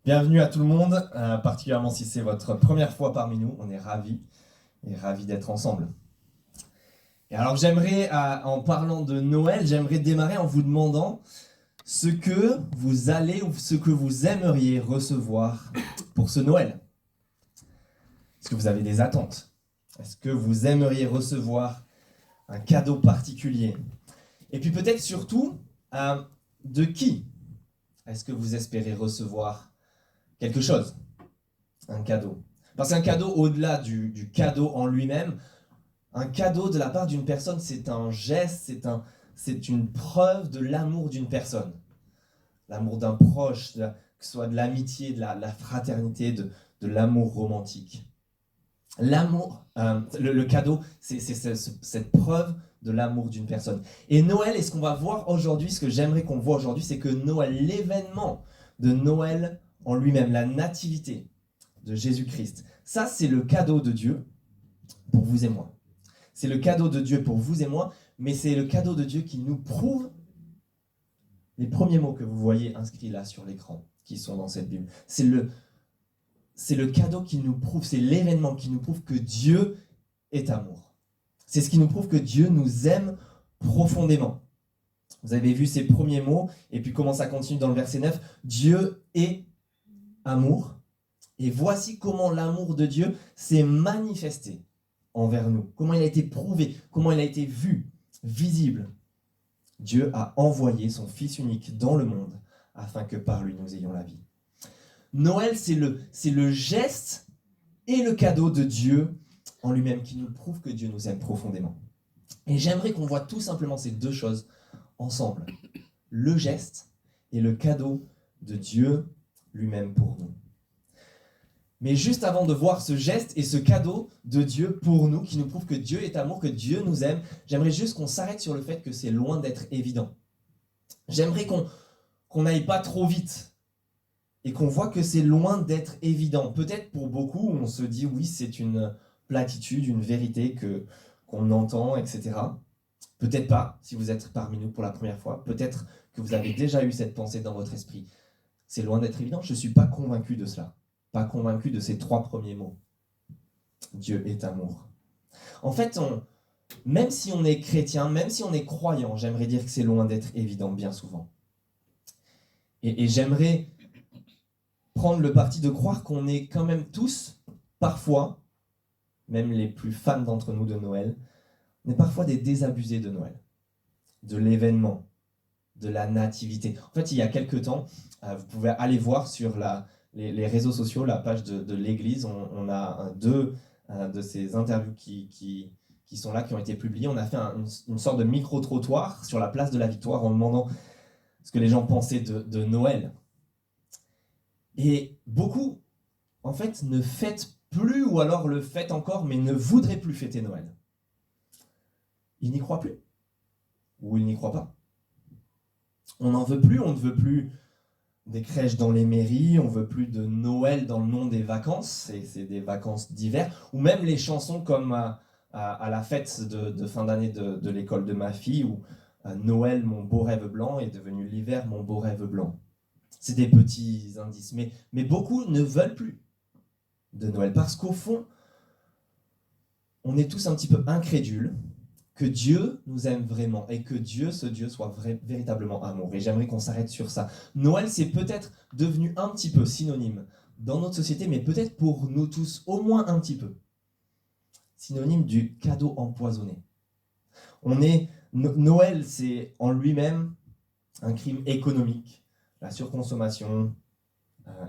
Bienvenue à tout le monde, particulièrement si c'est votre première fois parmi nous. On est ravis d'être ensemble. Et alors j'aimerais, en parlant de Noël, j'aimerais démarrer en vous demandant ce que vous allez ou ce que vous aimeriez recevoir pour ce Noël. Est-ce que vous avez des attentes? Est-ce que vous aimeriez recevoir un cadeau particulier? Et puis peut-être surtout, de qui est-ce que vous espérez recevoir quelque chose? Un cadeau. Parce qu'un cadeau, au-delà du cadeau en lui-même, un cadeau de la part d'une personne, c'est un geste, c'est une preuve de l'amour d'une personne. L'amour d'un proche, que ce soit de l'amitié, de la fraternité, de l'amour romantique. L'amour, le cadeau, c'est cette preuve de l'amour d'une personne. Et Noël, et ce qu'on va voir aujourd'hui, ce que j'aimerais qu'on voit aujourd'hui, c'est que Noël, l'événement de Noël en lui-même, la nativité de Jésus-Christ, ça c'est le cadeau de Dieu pour vous et moi. C'est le cadeau de Dieu pour vous et moi, mais c'est le cadeau de Dieu qui nous prouve les premiers mots que vous voyez inscrits là sur l'écran, qui sont dans cette Bible. C'est le cadeau qui nous prouve, c'est l'événement qui nous prouve que Dieu est amour. C'est ce qui nous prouve que Dieu nous aime profondément. Vous avez vu ces premiers mots, et puis comment ça continue dans le verset 9. Dieu est amour, et voici comment l'amour de Dieu s'est manifesté envers nous, comment il a été prouvé, comment il a été vu, visible. Dieu a envoyé son Fils unique dans le monde afin que par lui nous ayons la vie. Noël, c'est le geste et le cadeau de Dieu en lui-même qui nous prouve que Dieu nous aime profondément. Et j'aimerais qu'on voit tout simplement ces deux choses ensemble. Le geste et le cadeau de Dieu lui-même pour nous. Mais juste avant de voir ce geste et ce cadeau de Dieu pour nous, qui nous prouve que Dieu est amour, que Dieu nous aime, j'aimerais juste qu'on s'arrête sur le fait que c'est loin d'être évident. J'aimerais qu'on n'aille pas trop vite et qu'on voit que c'est loin d'être évident. Peut-être pour beaucoup, on se dit oui, c'est une platitude, une vérité qu'on entend, etc. Peut-être pas, si vous êtes parmi nous pour la première fois. Peut-être que vous avez déjà eu cette pensée dans votre esprit. C'est loin d'être évident, je ne suis pas convaincu de cela. Pas convaincu de ces trois premiers mots. Dieu est amour. En fait, même si on est chrétien, même si on est croyant, j'aimerais dire que c'est loin d'être évident bien souvent. Et j'aimerais prendre le parti de croire qu'on est quand même tous, parfois, même les plus fans d'entre nous de Noël, on est parfois des désabusés de Noël, de l'événement, de la nativité. En fait, il y a quelques temps, vous pouvez aller voir sur les réseaux sociaux, la page de l'église, on a deux de ces interviews qui sont là, qui ont été publiées. On a fait une sorte de micro-trottoir sur la place de la Victoire en demandant ce que les gens pensaient de Noël. Et beaucoup, en fait, ne fêtent plus, ou alors le fêtent encore, mais ne voudraient plus fêter Noël. Ils n'y croient plus, ou ils n'y croient pas. On n'en veut plus, on ne veut plus des crèches dans les mairies, on veut plus de Noël dans le nom des vacances, c'est des vacances d'hiver, ou même les chansons comme à la fête de fin d'année de l'école de ma fille, où Noël, mon beau rêve blanc, est devenu l'hiver, mon beau rêve blanc. C'est des petits indices, mais beaucoup ne veulent plus de Noël, parce qu'au fond, on est tous un petit peu incrédules que Dieu nous aime vraiment et que Dieu, ce Dieu, soit véritablement amour. Et j'aimerais qu'on s'arrête sur ça. Noël, c'est peut-être devenu un petit peu synonyme dans notre société, mais peut-être pour nous tous, au moins un petit peu, synonyme du cadeau empoisonné. Noël, c'est en lui-même un crime économique, la surconsommation,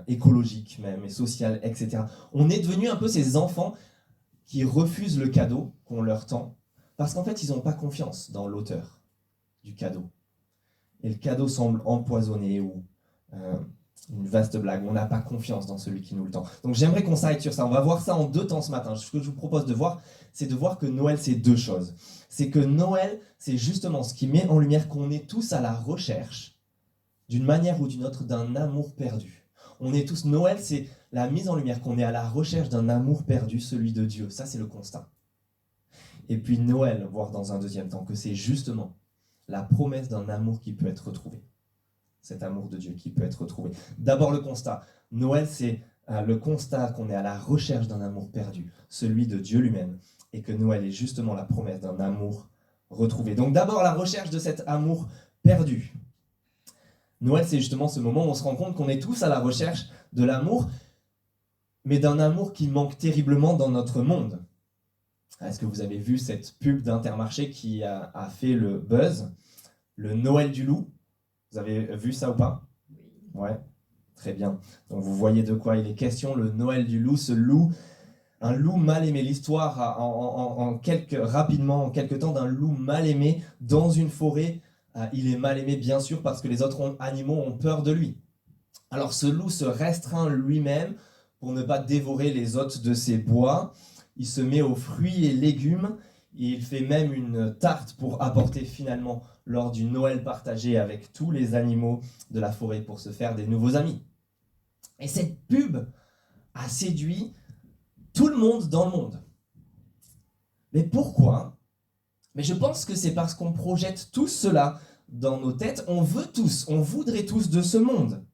écologique même, et sociale, etc. On est devenu un peu ces enfants qui refusent le cadeau qu'on leur tend, parce qu'en fait, ils n'ont pas confiance dans l'auteur du cadeau. Et le cadeau semble empoisonné ou une vaste blague. On n'a pas confiance dans celui qui nous le tend. Donc j'aimerais qu'on s'arrête sur ça. On va voir ça en deux temps ce matin. Ce que je vous propose de voir, c'est de voir que Noël, c'est deux choses. C'est que Noël, c'est justement ce qui met en lumière qu'on est tous à la recherche, d'une manière ou d'une autre, d'un amour perdu. On est tous, Noël, c'est la mise en lumière qu'on est à la recherche d'un amour perdu, celui de Dieu. Ça, c'est le constat. Et puis Noël, voire dans un deuxième temps, que c'est justement la promesse d'un amour qui peut être retrouvé. cet amour de Dieu qui peut être retrouvé. D'abord le constat. Noël, c'est le constat qu'on est à la recherche d'un amour perdu, celui de Dieu lui-même, et que Noël est justement la promesse d'un amour retrouvé. Donc d'abord la recherche de cet amour perdu. Noël, c'est justement ce moment où on se rend compte qu'on est tous à la recherche de l'amour, mais d'un amour qui manque terriblement dans notre monde. Est-ce que vous avez vu cette pub d'Intermarché qui a fait le buzz, le Noël du loup? Vous avez vu ça ou pas? Ouais, très bien. Donc vous voyez de quoi il est question, le Noël du loup, ce loup, un loup mal aimé. L'histoire rapidement, en quelques temps, d'un loup mal aimé dans une forêt. Il est mal aimé bien sûr parce que les autres animaux ont peur de lui. Alors ce loup se restreint lui-même pour ne pas dévorer les hôtes de ses bois. Il se met aux fruits et légumes. Il fait même une tarte pour apporter finalement lors du Noël partagé avec tous les animaux de la forêt pour se faire des nouveaux amis. Et cette pub a séduit tout le monde dans le monde. Mais pourquoi? Mais je pense que c'est parce qu'on projette tout cela dans nos têtes. On voudrait tous de ce monde.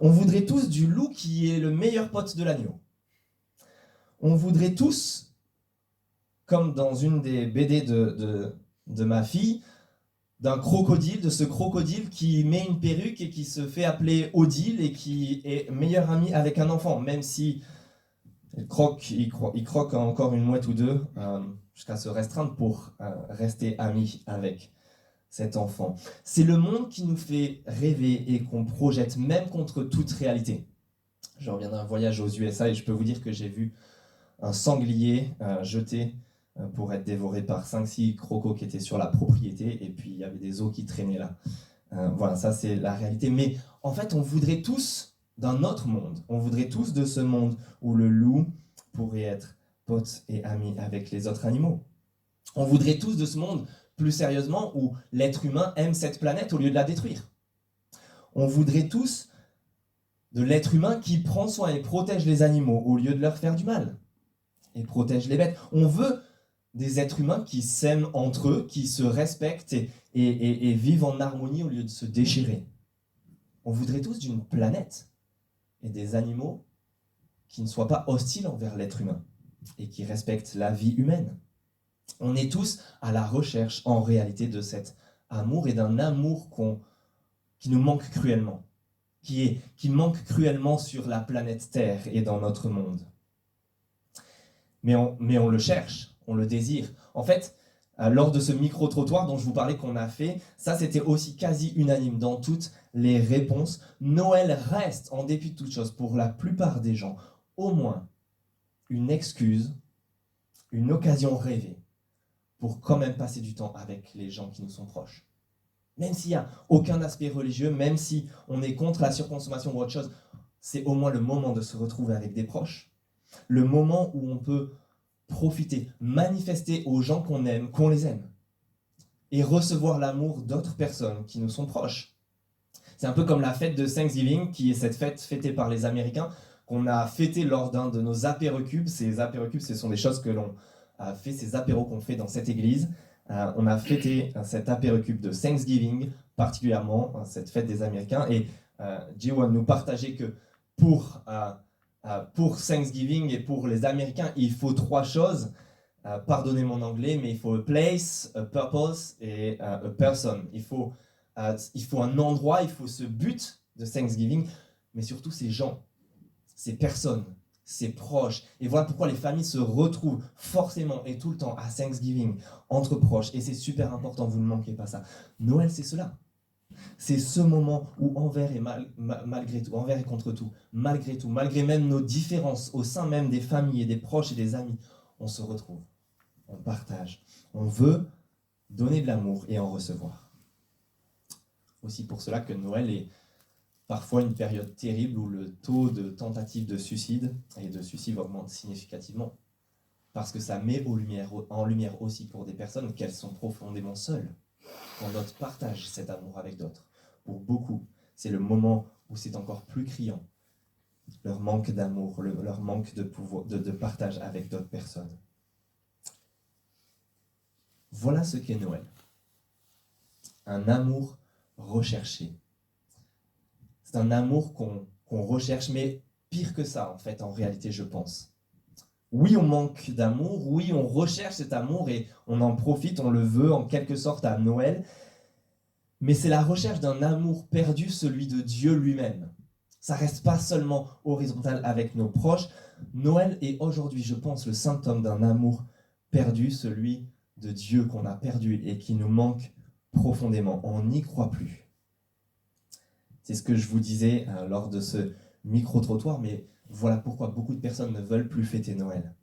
On voudrait tous du loup qui est le meilleur pote de l'agneau. On voudrait tous, comme dans une des BD de ma fille, d'un crocodile, de ce crocodile qui met une perruque et qui se fait appeler Odile et qui est meilleur ami avec un enfant, même si il croque encore une mouette ou deux jusqu'à se restreindre pour rester ami avec cet enfant. C'est le monde qui nous fait rêver et qu'on projette même contre toute réalité. Je reviens d'un voyage aux USA et je peux vous dire que j'ai vu un sanglier jeté pour être dévoré par 5-6 crocos qui étaient sur la propriété, et puis il y avait des os qui traînaient là. Voilà, ça c'est la réalité. Mais en fait, on voudrait tous d'un autre monde. On voudrait tous de ce monde où le loup pourrait être pote et ami avec les autres animaux. On voudrait tous de ce monde, plus sérieusement, où l'être humain aime cette planète au lieu de la détruire. On voudrait tous de l'être humain qui prend soin et protège les animaux au lieu de leur faire du mal et protège les bêtes. On veut des êtres humains qui s'aiment entre eux, qui se respectent et vivent en harmonie au lieu de se déchirer. On voudrait tous d'une planète et des animaux qui ne soient pas hostiles envers l'être humain et qui respectent la vie humaine. On est tous à la recherche en réalité de cet amour et d'un amour qui nous manque cruellement, qui manque cruellement sur la planète Terre et dans notre monde. Mais on le cherche, on le désire. En fait, lors de ce micro-trottoir dont je vous parlais qu'on a fait, ça c'était aussi quasi unanime dans toutes les réponses. Noël reste, en dépit de toute chose, pour la plupart des gens, au moins une excuse, une occasion rêvée pour quand même passer du temps avec les gens qui nous sont proches. Même s'il n'y a aucun aspect religieux, même si on est contre la surconsommation ou autre chose, c'est au moins le moment de se retrouver avec des proches. Le moment où on peut profiter, manifester aux gens qu'on aime, qu'on les aime. Et recevoir l'amour d'autres personnes qui nous sont proches. C'est un peu comme la fête de Thanksgiving, qui est cette fête fêtée par les Américains, qu'on a fêtée lors d'un de nos apérocubes. Ces apérocubes, ce sont des choses que l'on a fait, ces apéros qu'on fait dans cette église. On a fêté cet apérocube de Thanksgiving, particulièrement cette fête des Américains. Et Jiwon nous partageait que pour Thanksgiving et pour les Américains, il faut 3 choses. Pardonnez mon anglais, mais il faut a place, a purpose et a person. Il faut un endroit, il faut ce but de Thanksgiving, mais surtout ces gens, ces personnes, ces proches. Et voilà pourquoi les familles se retrouvent forcément et tout le temps à Thanksgiving, entre proches. Et c'est super important, vous ne manquez pas ça. Noël, c'est cela. C'est ce moment où envers et malgré tout, envers et contre tout, malgré même nos différences au sein même des familles et des proches et des amis, on se retrouve, on partage, on veut donner de l'amour et en recevoir. Aussi pour cela que Noël est parfois une période terrible où le taux de tentatives de suicide et de suicide augmente significativement. Parce que ça met en lumière aussi pour des personnes qu'elles sont profondément seules. Quand d'autres partagent cet amour avec d'autres. Pour beaucoup, c'est le moment où c'est encore plus criant. Leur manque d'amour, leur manque de pouvoir, de partage avec d'autres personnes. Voilà ce qu'est Noël. Un amour recherché, C'est un amour qu'on recherche, mais pire que ça, en fait, en réalité, je pense. Oui, on manque d'amour, oui, on recherche cet amour et on en profite, on le veut en quelque sorte à Noël, mais c'est la recherche d'un amour perdu, celui de Dieu lui-même. Ça reste pas seulement horizontal avec nos proches. Noël est aujourd'hui, je pense, le symptôme d'un amour perdu, celui de Dieu qu'on a perdu et qui nous manque profondément. On n'y croit plus. C'est ce que je vous disais lors de ce micro-trottoir, mais voilà pourquoi beaucoup de personnes ne veulent plus fêter Noël.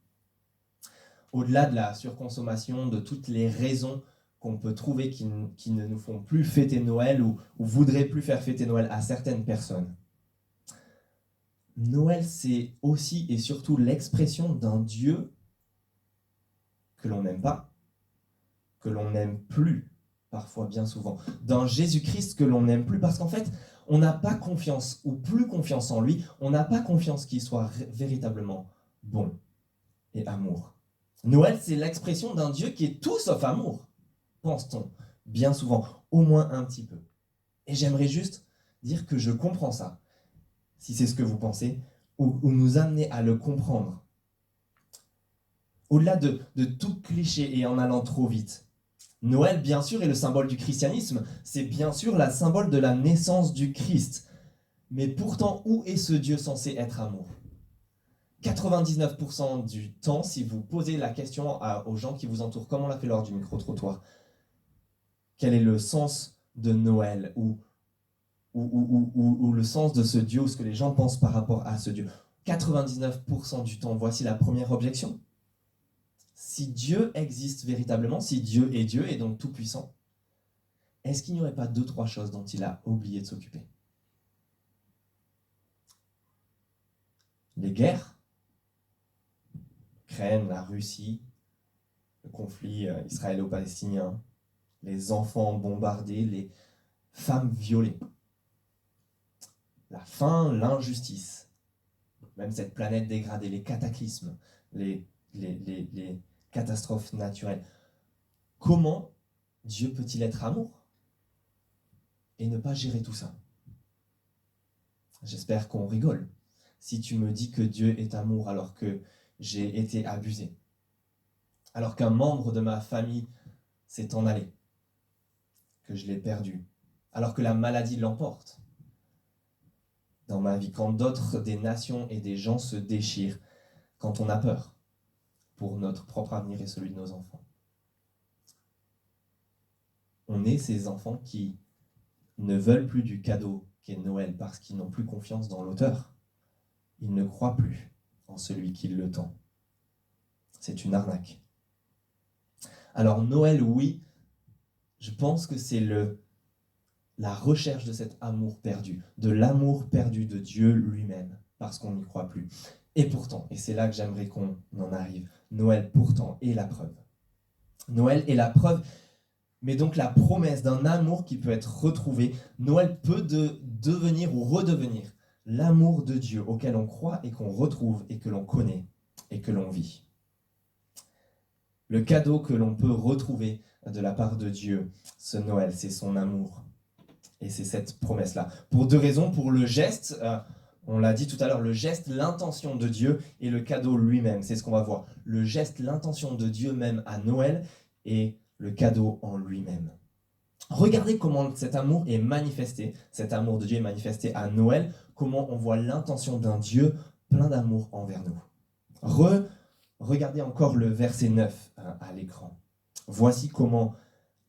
Au-delà de la surconsommation, de toutes les raisons qu'on peut trouver qui ne nous font plus fêter Noël ou voudraient plus faire fêter Noël à certaines personnes, Noël, c'est aussi et surtout l'expression d'un Dieu que l'on n'aime pas, que l'on n'aime plus, parfois bien souvent, d'un Jésus-Christ que l'on n'aime plus, parce qu'en fait, on n'a pas confiance, ou plus confiance en lui, on n'a pas confiance qu'il soit véritablement bon et amour. Noël, c'est l'expression d'un Dieu qui est tout sauf amour, pense-t-on, bien souvent, au moins un petit peu. Et j'aimerais juste dire que je comprends ça, si c'est ce que vous pensez, ou nous amener à le comprendre. Au-delà de tout cliché et en allant trop vite, Noël, bien sûr, est le symbole du christianisme. C'est bien sûr la symbole de la naissance du Christ. Mais pourtant, où est ce Dieu censé être amour ? 99% du temps, si vous posez la question aux gens qui vous entourent, comme on l'a fait lors du micro-trottoir, quel est le sens de Noël ou le sens de ce Dieu, ou ce que les gens pensent par rapport à ce Dieu ? 99% du temps, voici la première objection. Si Dieu existe véritablement, si Dieu est Dieu et donc tout-puissant, est-ce qu'il n'y aurait pas 2-3 choses dont il a oublié de s'occuper ? Les guerres, l'Ukraine, la Russie, le conflit israélo-palestinien, les enfants bombardés, les femmes violées, la faim, l'injustice, même cette planète dégradée, les cataclysmes, les catastrophes naturelles. Comment Dieu peut-il être amour et ne pas gérer tout ça ? J'espère qu'on rigole. Si tu me dis que Dieu est amour alors que j'ai été abusé, alors qu'un membre de ma famille s'est en allé, que je l'ai perdu, alors que la maladie l'emporte dans ma vie, quand d'autres, des nations et des gens se déchirent, quand on a peur pour notre propre avenir et celui de nos enfants. On est ces enfants qui ne veulent plus du cadeau qu'est Noël parce qu'ils n'ont plus confiance dans l'auteur. Ils ne croient plus en celui qui le tend. C'est une arnaque. Alors Noël, oui, je pense que c'est la recherche de cet amour perdu, de l'amour perdu de Dieu lui-même, parce qu'on n'y croit plus. Et pourtant, et c'est là que j'aimerais qu'on en arrive, Noël pourtant est la preuve. Noël est la preuve, mais donc la promesse d'un amour qui peut être retrouvé. Noël peut devenir ou redevenir l'amour de Dieu auquel on croit et qu'on retrouve et que l'on connaît et que l'on vit. Le cadeau que l'on peut retrouver de la part de Dieu, ce Noël, c'est son amour. Et c'est cette promesse-là. Pour 2 raisons. Pour le geste, on l'a dit tout à l'heure, le geste, l'intention de Dieu et le cadeau lui-même. C'est ce qu'on va voir. Le geste, l'intention de Dieu même à Noël et le cadeau en lui-même. Regardez comment cet amour est manifesté. Cet amour de Dieu est manifesté à Noël. Comment on voit l'intention d'un Dieu plein d'amour envers nous. Regardez encore le verset 9 à l'écran. Voici comment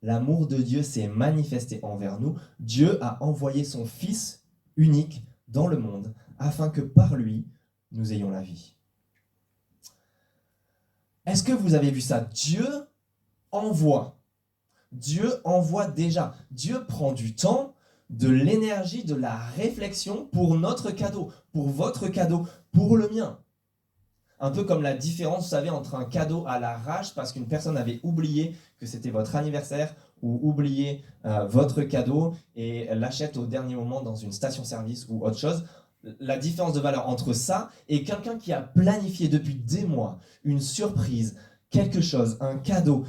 l'amour de Dieu s'est manifesté envers nous. Dieu a envoyé son Fils unique dans le monde afin que par lui, nous ayons la vie. Est-ce que vous avez vu ça ? Dieu envoie déjà. Dieu prend du temps, de l'énergie, de la réflexion pour notre cadeau, pour votre cadeau, pour le mien. Un peu comme la différence, vous savez, entre un cadeau à l'arrache parce qu'une personne avait oublié que c'était votre anniversaire ou oublié votre cadeau et l'achète au dernier moment dans une station-service ou autre chose. La différence de valeur entre ça et quelqu'un qui a planifié depuis des mois une surprise, quelque chose, un cadeau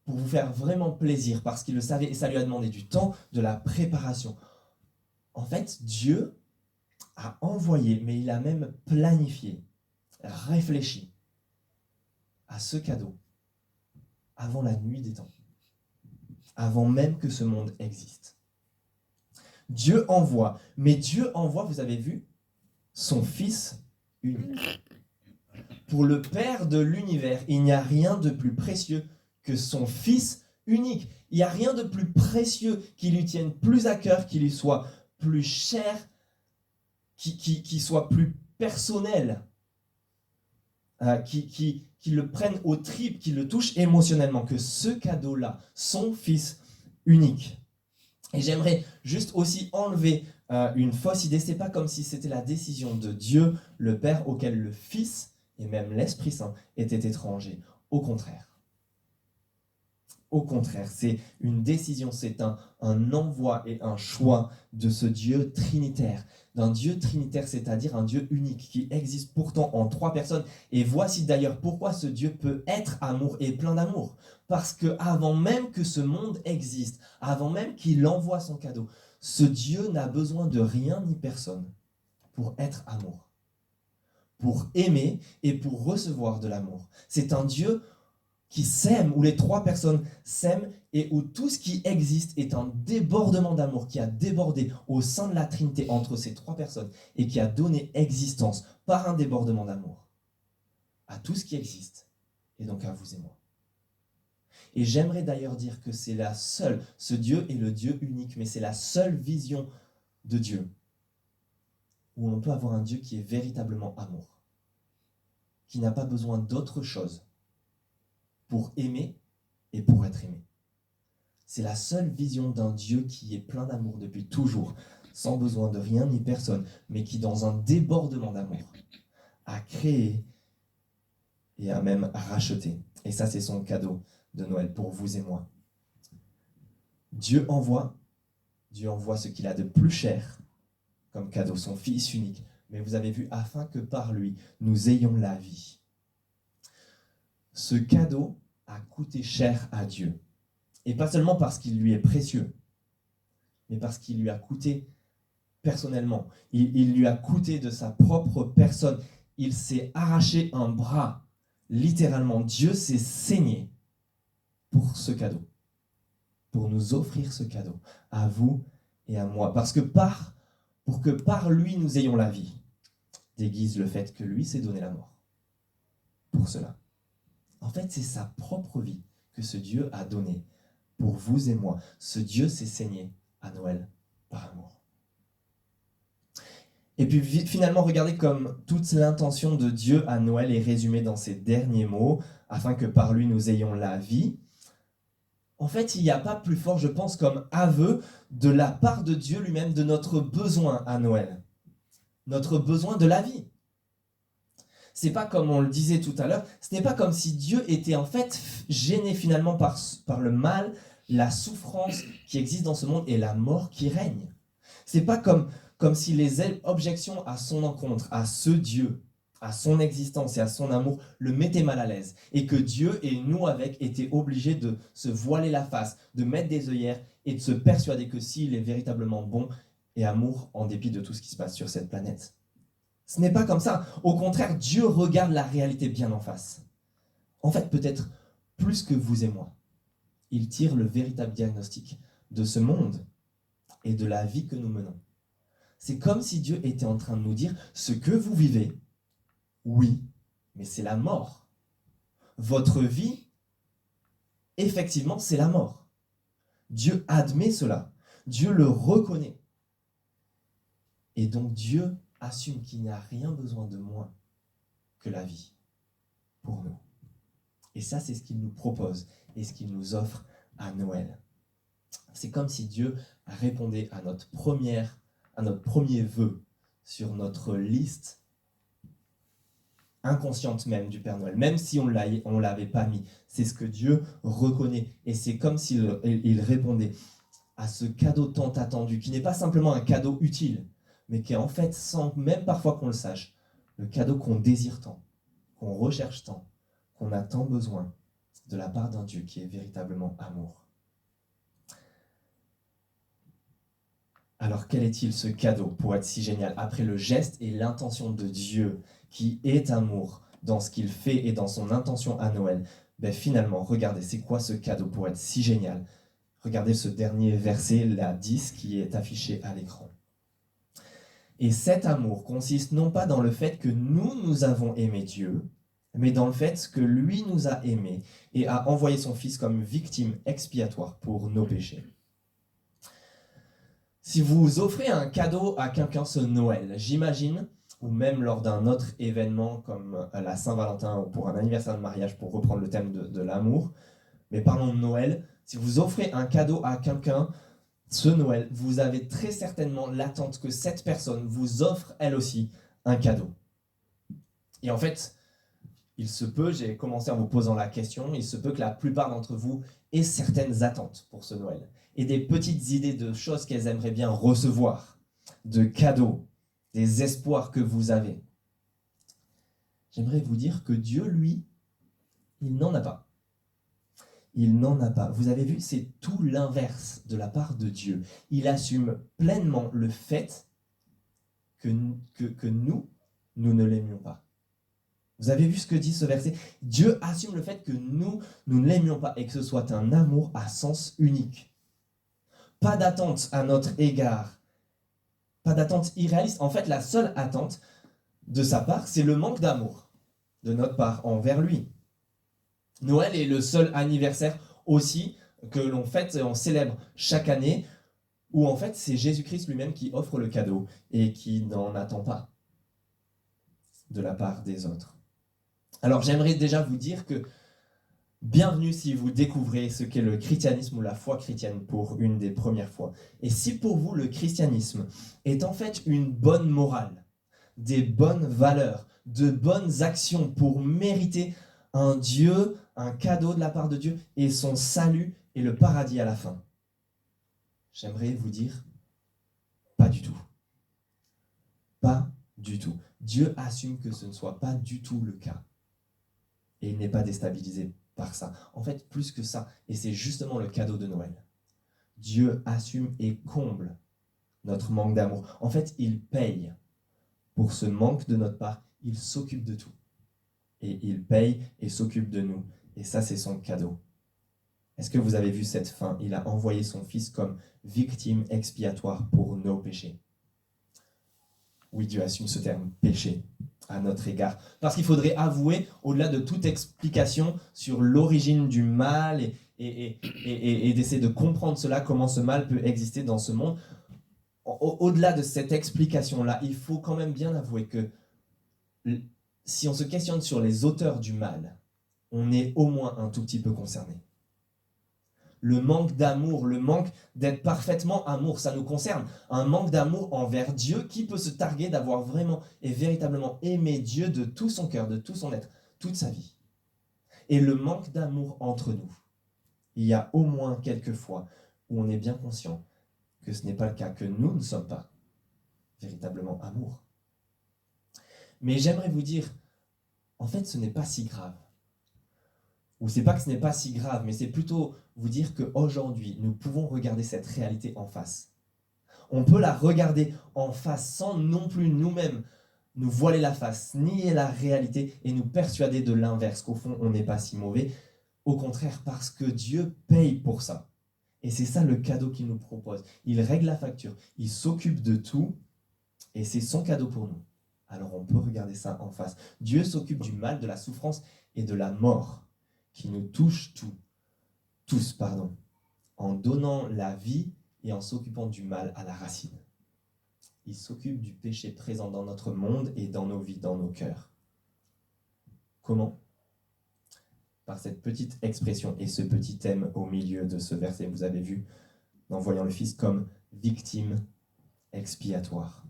pour vous faire vraiment plaisir parce qu'il le savait et ça lui a demandé du temps, de la préparation. En fait, Dieu a envoyé, mais il a même planifié, réfléchi à ce cadeau avant la nuit des temps, avant même que ce monde existe. Dieu envoie, mais Dieu envoie, vous avez vu, son Fils unique. Pour le Père de l'univers, il n'y a rien de plus précieux que son Fils unique. Il n'y a rien de plus précieux qui lui tienne plus à cœur, qui lui soit plus cher, qui soit plus personnel, qui le prenne aux tripes, qui le touche émotionnellement, que ce cadeau-là, son Fils unique. Et j'aimerais juste aussi enlever une fausse idée. C'est pas comme si c'était la décision de Dieu, le Père, auquel le Fils et même l'Esprit Saint étaient étrangers. Au contraire. Au contraire, c'est une décision, c'est un envoi et un choix de ce Dieu trinitaire. D'un Dieu trinitaire, c'est-à-dire un Dieu unique qui existe pourtant en 3 personnes. Et voici d'ailleurs pourquoi ce Dieu peut être amour et plein d'amour. Parce que avant même que ce monde existe, avant même qu'il envoie son cadeau, ce Dieu n'a besoin de rien ni personne pour être amour, pour aimer et pour recevoir de l'amour. C'est un Dieu qui s'aiment, où les 3 personnes s'aiment et où tout ce qui existe est un débordement d'amour qui a débordé au sein de la Trinité entre ces 3 personnes et qui a donné existence par un débordement d'amour à tout ce qui existe et donc à vous et moi. Et j'aimerais d'ailleurs dire que c'est la seule, ce Dieu est le Dieu unique, mais c'est la seule vision de Dieu où on peut avoir un Dieu qui est véritablement amour, qui n'a pas besoin d'autre chose pour aimer et pour être aimé. C'est la seule vision d'un Dieu qui est plein d'amour depuis toujours, sans besoin de rien ni personne, mais qui, dans un débordement d'amour, a créé et a même racheté. Et ça, c'est son cadeau de Noël pour vous et moi. Dieu envoie ce qu'il a de plus cher comme cadeau, son Fils unique. Mais vous avez vu, afin que par lui, nous ayons la vie. Ce cadeau a coûté cher à Dieu. Et pas seulement parce qu'il lui est précieux, mais parce qu'il lui a coûté personnellement. Il lui a coûté de sa propre personne. Il s'est arraché un bras. Littéralement, Dieu s'est saigné pour ce cadeau, pour nous offrir ce cadeau, à vous et à moi. Parce que pour que par lui nous ayons la vie, déguise le fait que lui s'est donné la mort. Pour cela. En fait, c'est sa propre vie que ce Dieu a donnée pour vous et moi. Ce Dieu s'est saigné à Noël par amour. Et puis finalement, regardez comme toute l'intention de Dieu à Noël est résumée dans ces derniers mots, afin que par lui nous ayons la vie. En fait, il n'y a pas plus fort, je pense, comme aveu de la part de Dieu lui-même de notre besoin à Noël. Notre besoin de la vie. C'est pas comme on le disait tout à l'heure, ce n'est pas comme si Dieu était en fait gêné finalement par le mal, la souffrance qui existe dans ce monde et la mort qui règne. C'est pas comme si les objections à son encontre, à ce Dieu, à son existence et à son amour le mettaient mal à l'aise. Et que Dieu et nous avec étaient obligés de se voiler la face, de mettre des œillères et de se persuader que s'il est véritablement bon et amour en dépit de tout ce qui se passe sur cette planète. Ce n'est pas comme ça. Au contraire, Dieu regarde la réalité bien en face. En fait, peut-être plus que vous et moi. Il tire le véritable diagnostic de ce monde et de la vie que nous menons. C'est comme si Dieu était en train de nous dire, ce que vous vivez, oui, mais c'est la mort. Votre vie, effectivement, c'est la mort. Dieu admet cela. Dieu le reconnaît. Et donc Dieu assume qu'il n'y a rien besoin de moins que la vie pour nous. Et ça, c'est ce qu'il nous propose et ce qu'il nous offre à Noël. C'est comme si Dieu répondait à notre premier vœu sur notre liste inconsciente même du Père Noël, même si on ne l'avait pas mis. C'est ce que Dieu reconnaît. Et c'est comme s'il répondait à ce cadeau tant attendu, qui n'est pas simplement un cadeau utile, mais qui est en fait, sans même parfois qu'on le sache, le cadeau qu'on désire tant, qu'on recherche tant, qu'on a tant besoin de la part d'un Dieu qui est véritablement amour. Alors quel est-il ce cadeau pour être si génial après le geste et l'intention de Dieu qui est amour dans ce qu'il fait et dans son intention à Noël? Finalement, regardez, c'est quoi ce cadeau pour être si génial? Regardez ce dernier verset, la 10, qui est affiché à l'écran. Et cet amour consiste non pas dans le fait que nous avons aimé Dieu, mais dans le fait que lui nous a aimés et a envoyé son Fils comme victime expiatoire pour nos péchés. Si vous offrez un cadeau à quelqu'un ce Noël, j'imagine, ou même lors d'un autre événement comme la Saint-Valentin ou pour un anniversaire de mariage, pour reprendre le thème de l'amour, mais parlons de Noël, si vous offrez un cadeau à quelqu'un ce Noël, vous avez très certainement l'attente que cette personne vous offre elle aussi un cadeau. Et en fait, il se peut, j'ai commencé en vous posant la question, il se peut que la plupart d'entre vous aient certaines attentes pour ce Noël et des petites idées de choses qu'elles aimeraient bien recevoir, de cadeaux, des espoirs que vous avez. J'aimerais vous dire que Dieu, lui, il n'en a pas. Il n'en a pas. Vous avez vu, c'est tout l'inverse de la part de Dieu. Il assume pleinement le fait que nous ne l'aimions pas. Vous avez vu ce que dit ce verset? Dieu assume le fait que nous ne l'aimions pas et que ce soit un amour à sens unique. Pas d'attente à notre égard. Pas d'attente irréaliste. En fait, la seule attente de sa part, c'est le manque d'amour de notre part envers lui. Noël est le seul anniversaire aussi que l'on fête et on célèbre chaque année où en fait c'est Jésus-Christ lui-même qui offre le cadeau et qui n'en attend pas de la part des autres. Alors j'aimerais déjà vous dire que bienvenue si vous découvrez ce qu'est le christianisme ou la foi chrétienne pour une des premières fois. Et si pour vous le christianisme est en fait une bonne morale, des bonnes valeurs, de bonnes actions pour mériter un Dieu, un cadeau de la part de Dieu et son salut et le paradis à la fin, j'aimerais vous dire, pas du tout. Pas du tout. Dieu assume que ce ne soit pas du tout le cas. Et il n'est pas déstabilisé par ça. En fait, plus que ça, et c'est justement le cadeau de Noël. Dieu assume et comble notre manque d'amour. En fait, il paye pour ce manque de notre part. Il s'occupe de tout. Et il paye et s'occupe de nous. Et ça, c'est son cadeau. Est-ce que vous avez vu cette fin? Il a envoyé son Fils comme victime expiatoire pour nos péchés. Oui, Dieu assume ce terme, péché, à notre égard. Parce qu'il faudrait avouer, au-delà de toute explication sur l'origine du mal et d'essayer de comprendre cela, comment ce mal peut exister dans ce monde, au-delà de cette explication-là, il faut quand même bien avouer que si on se questionne sur les auteurs du mal, on est au moins un tout petit peu concerné. Le manque d'amour, le manque d'être parfaitement amour, ça nous concerne. Un manque d'amour envers Dieu, qui peut se targuer d'avoir vraiment et véritablement aimé Dieu de tout son cœur, de tout son être, toute sa vie. Et le manque d'amour entre nous. Il y a au moins quelques fois où on est bien conscient que ce n'est pas le cas, que nous ne sommes pas véritablement amour. Mais j'aimerais vous dire, en fait, ce n'est pas si grave. Ou c'est pas que ce n'est pas si grave, mais c'est plutôt vous dire qu'aujourd'hui, nous pouvons regarder cette réalité en face. On peut la regarder en face sans non plus nous-mêmes nous voiler la face, nier la réalité et nous persuader de l'inverse, qu'au fond, on n'est pas si mauvais. Au contraire, parce que Dieu paye pour ça. Et c'est ça le cadeau qu'il nous propose. Il règle la facture, il s'occupe de tout, et c'est son cadeau pour nous. Alors on peut regarder ça en face. Dieu s'occupe du mal, de la souffrance et de la mort qui nous touche tous, en donnant la vie et en s'occupant du mal à la racine. Il s'occupe du péché présent dans notre monde et dans nos vies, dans nos cœurs. Comment? Par cette petite expression et ce petit thème au milieu de ce verset, vous avez vu, en voyant le Fils comme victime expiatoire.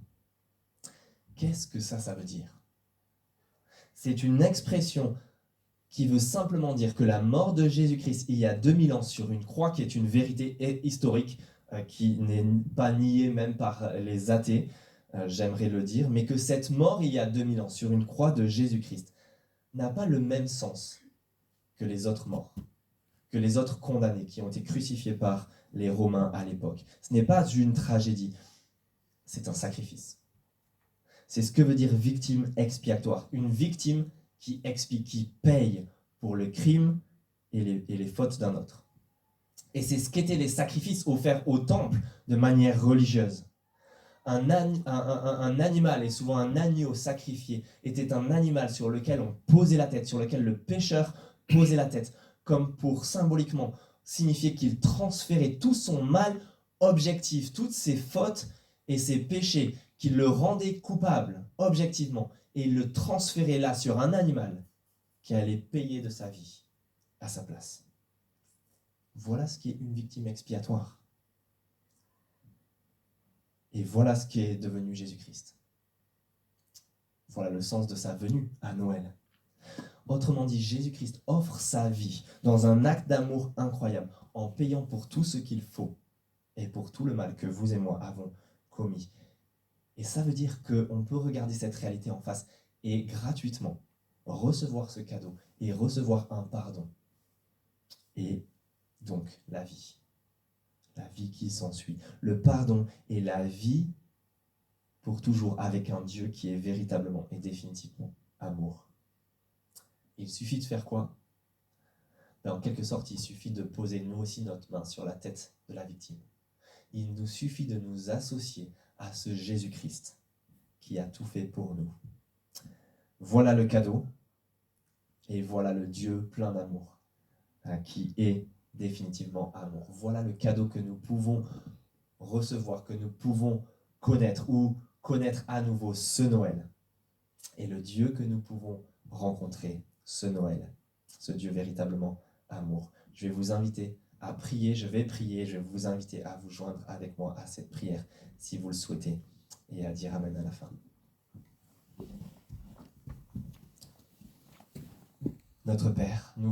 Qu'est-ce que ça veut dire? C'est une expression qui veut simplement dire que la mort de Jésus-Christ il y a 2000 ans sur une croix, qui est une vérité historique, qui n'est pas niée même par les athées, j'aimerais le dire, mais que cette mort il y a 2000 ans sur une croix de Jésus-Christ n'a pas le même sens que les autres morts, que les autres condamnés qui ont été crucifiés par les Romains à l'époque. Ce n'est pas une tragédie. c'est un sacrifice. C'est ce que veut dire victime expiatoire. Une victime qui expie, qui paye pour le crime et les fautes d'un autre. Et c'est ce qu'étaient les sacrifices offerts au temple de manière religieuse. Un animal, et souvent un agneau sacrifié, était un animal sur lequel on posait la tête, sur lequel le pécheur posait la tête, comme pour symboliquement signifier qu'il transférait tout son mal objectif, toutes ses fautes et ses péchés, qu'il le rendait coupable objectivement, et il le transférait là sur un animal qui allait payer de sa vie à sa place. Voilà ce qui est une victime expiatoire. Et voilà ce qui est devenu Jésus-Christ. Voilà le sens de sa venue à Noël. Autrement dit, Jésus-Christ offre sa vie dans un acte d'amour incroyable, en payant pour tout ce qu'il faut et pour tout le mal que vous et moi avons commis. Et ça veut dire qu'on peut regarder cette réalité en face et gratuitement recevoir ce cadeau et recevoir un pardon. Et donc la vie qui s'ensuit, le pardon et la vie pour toujours avec un Dieu qui est véritablement et définitivement amour. Il suffit de faire quoi ? En quelque sorte, il suffit de poser nous aussi notre main sur la tête de la victime. Il nous suffit de nous associer à ce Jésus-Christ qui a tout fait pour nous. Voilà le cadeau et voilà le Dieu plein d'amour qui est définitivement amour. Voilà le cadeau que nous pouvons recevoir, que nous pouvons connaître ou connaître à nouveau ce Noël. Et le Dieu que nous pouvons rencontrer ce Noël, ce Dieu véritablement amour. Je vais vous inviter à prier, je vais vous inviter à vous joindre avec moi à cette prière si vous le souhaitez et à dire Amen à la fin. Notre Père, nous